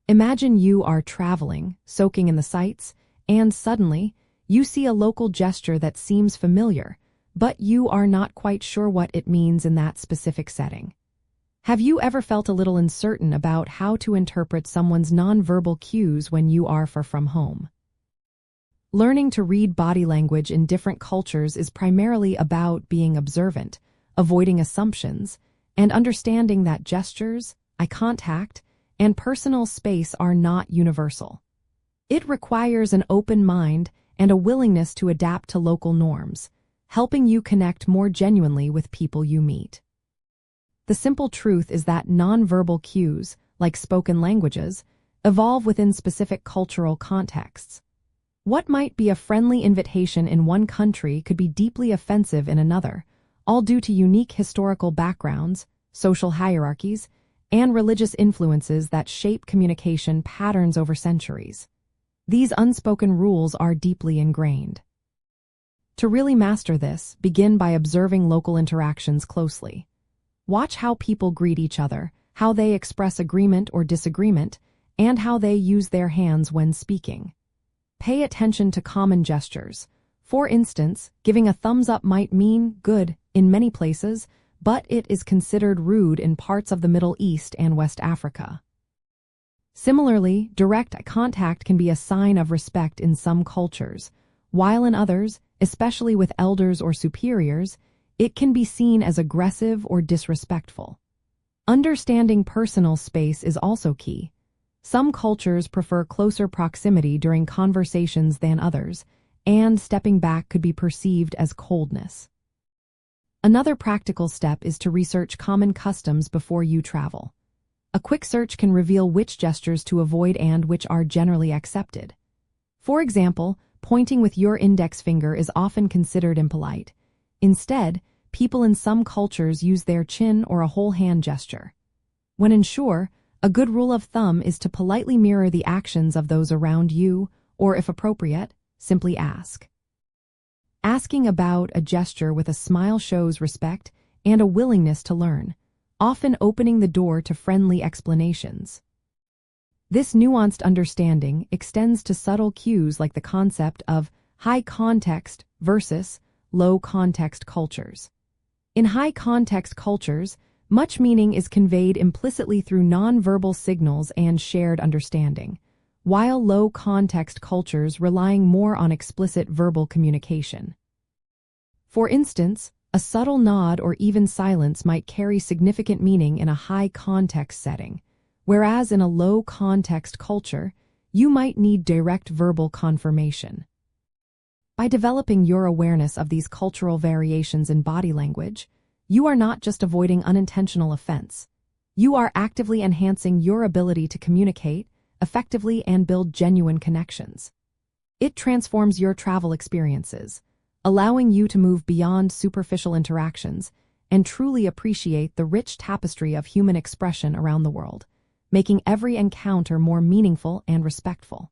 Imagine you are traveling, soaking in the sights, and suddenly, you see a local gesture that seems familiar, but you are not quite sure what it means in that specific setting. Have you ever felt a little uncertain about how to interpret someone's nonverbal cues when you are far from home? Learning to read body language in different cultures is primarily about being observant, avoiding assumptions, and understanding that gestures, eye contact, and personal space are not universal. It requires an open mind and a willingness to adapt to local norms, helping you connect more genuinely with people you meet. The simple truth is that nonverbal cues, like spoken languages, evolve within specific cultural contexts. What might be a friendly invitation in one country could be deeply offensive in another, all due to unique historical backgrounds, social hierarchies, and religious influences that shape communication patterns over centuries. These unspoken rules are deeply ingrained. To really master this, begin by observing local interactions closely. Watch how people greet each other, how they express agreement or disagreement, and how they use their hands when speaking. Pay attention to common gestures. For instance, giving a thumbs up might mean good in many places, but it is considered rude in parts of the Middle East and West Africa. Similarly, direct eye contact can be a sign of respect in some cultures, while in others, especially with elders or superiors, it can be seen as aggressive or disrespectful. Understanding personal space is also key. Some cultures prefer closer proximity during conversations than others, and stepping back could be perceived as coldness. Another practical step is to research common customs before you travel. A quick search can reveal which gestures to avoid and which are generally accepted. For example, pointing with your index finger is often considered impolite. Instead, people in some cultures use their chin or a whole hand gesture. When unsure, a good rule of thumb is to politely mirror the actions of those around you, or if appropriate, simply ask. Asking about a gesture with a smile shows respect and a willingness to learn, often opening the door to friendly explanations. This nuanced understanding extends to subtle cues like the concept of high context versus low context cultures. In high context cultures, much meaning is conveyed implicitly through nonverbal signals and shared understanding, while low context cultures relying more on explicit verbal communication. For instance, a subtle nod or even silence might carry significant meaning in a high context setting, whereas in a low context culture, you might need direct verbal confirmation. By developing your awareness of these cultural variations in body language, you are not just avoiding unintentional offense. You are actively enhancing your ability to communicate effectively and build genuine connections. It transforms your travel experiences, allowing you to move beyond superficial interactions and truly appreciate the rich tapestry of human expression around the world, making every encounter more meaningful and respectful.